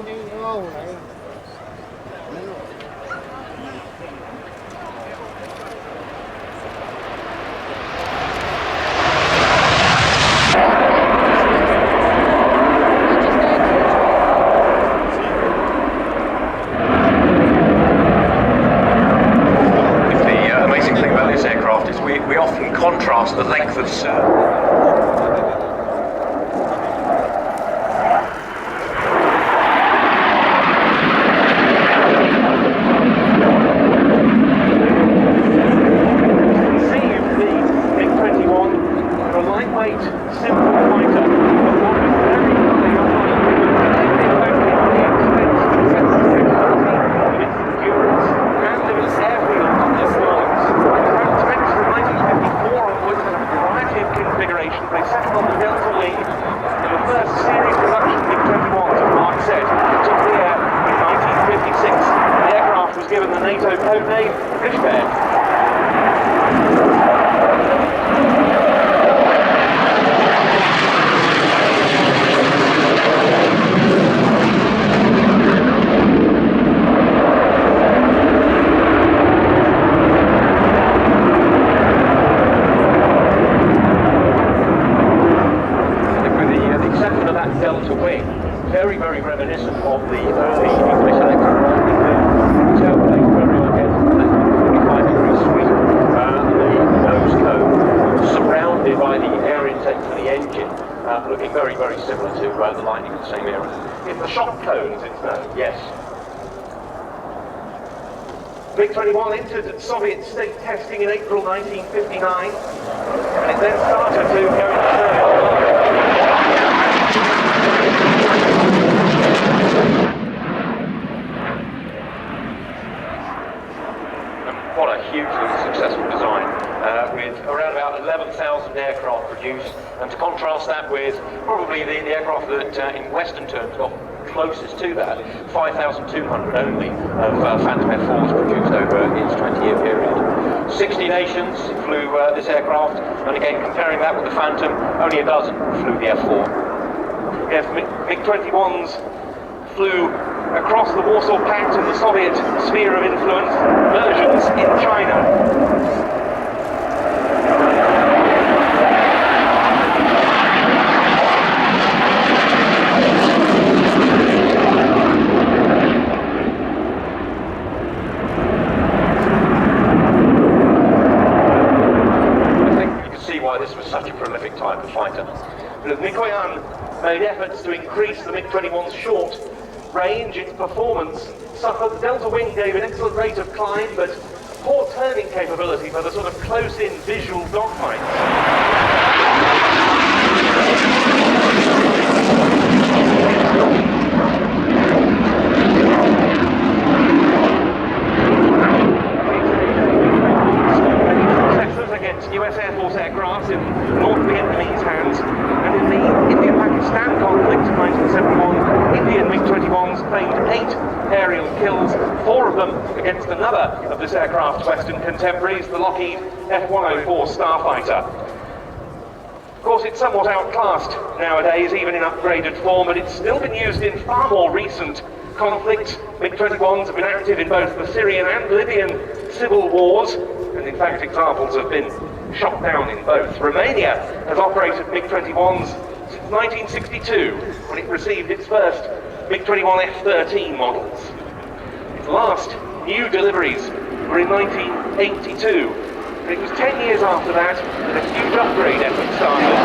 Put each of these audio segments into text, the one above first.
We often contrast the length of Mig-21 entered Soviet state testing in April 1959, and it then started to go What a hugely successful design, with around about 11,000 aircraft produced, and to contrast that with probably the aircraft that in Western terms got closest to that, 5,200 only of Phantom F4s produced over its 20-year period. 60 nations flew this aircraft, and again comparing that with the Phantom, only a dozen flew the F4. Yes, Mig-21s flew across the Warsaw Pact and the Soviet sphere of influence, versions in China. This was such a prolific type of fighter. But Mikoyan made efforts to increase the Mig-21's short range. Its performance suffered. The delta wing gave an excellent rate of climb, but poor turning capability for the sort of close-in visual dogfights. US Air Force aircraft in North Vietnamese hands, and in the India-Pakistan conflict in 1971, Indian Mig-21s claimed 8 aerial kills, 4 of them against another of this aircraft's Western contemporaries, the Lockheed F-104 Starfighter. Of course, it's somewhat outclassed nowadays, even in upgraded form, but it's still been used in far more recent conflicts. Mig-21s have been active in both the Syrian and Libyan civil wars, and in fact examples have been shot down in both. Romania has operated Mig-21s since 1962, when it received its first Mig-21 F-13 models. Its last new deliveries were in 1982, and it was 10 years after that that a huge upgrade effort started.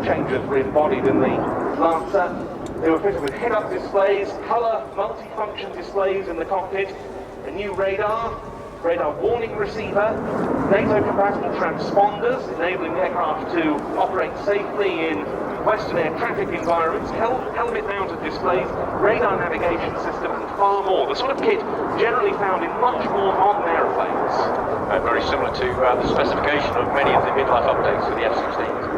Changes were embodied in the LanceR. They were fitted with head-up displays, colour, multi-function displays in the cockpit, a new radar warning receiver, NATO-compatible transponders, enabling the aircraft to operate safely in Western air traffic environments, helmet-mounted displays, radar navigation system, and far more. The sort of kit generally found in much more modern aeroplanes. Very similar to the specification of many of the midlife updates for the F-16s.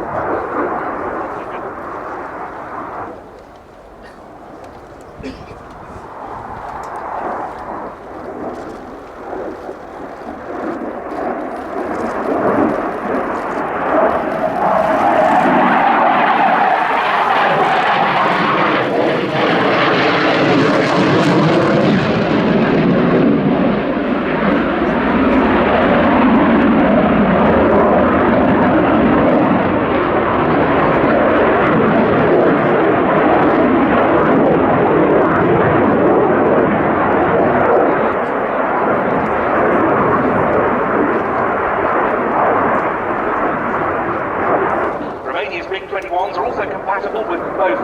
Romania's Mig-21s are also compatible with both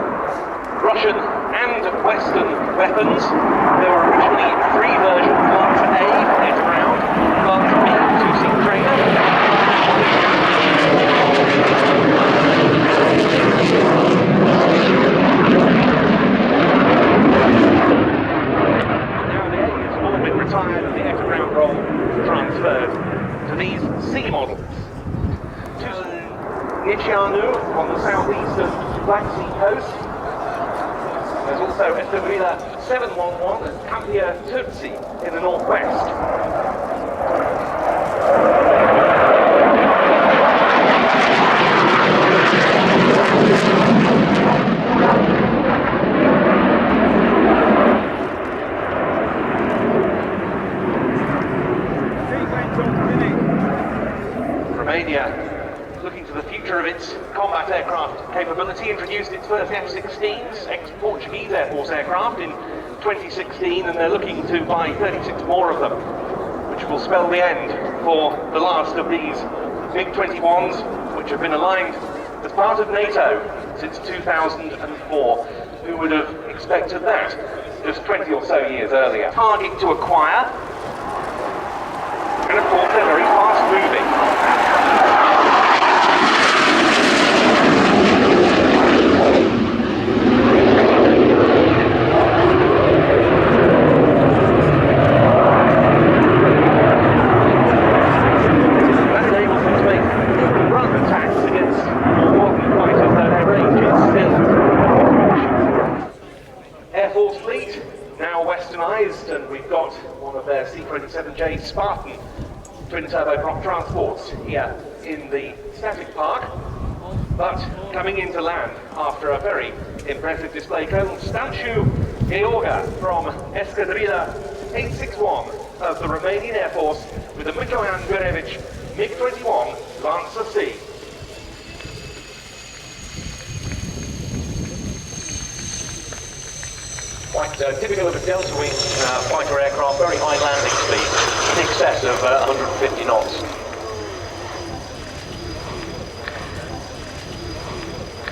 Russian and Western weapons. There were originally three versions: LanceR for air-to-ground, LanceR B two-seat trainer. Now the A has all been retired and the air-to-ground role transferred to these C models. Kogălniceanu on the southeastern Black Sea coast. There's also Escadrilla 711 and Campia Turci in the northwest. Romania, looking to the future of its combat aircraft capability, introduced its first F-16s, ex-Portuguese Air Force aircraft, in 2016, and they're looking to buy 36 more of them, which will spell the end for the last of these Mig-21s, which have been aligned as part of NATO since 2004. Who would have expected that just 20 or so years earlier? Target to acquire, and of course they're very fast moving. And we've got one of their C-27J Spartan twin-turbo prop transports here in the static park, but coming into land after a very impressive display. Colonel Stanciu Gheorghe from Escadrilla 861 of the Romanian Air Force with the Mikoyan-Gurevich Mig-21 LanceR C. Quite typical of a delta wing fighter aircraft, very high landing speed, in excess of 150 knots.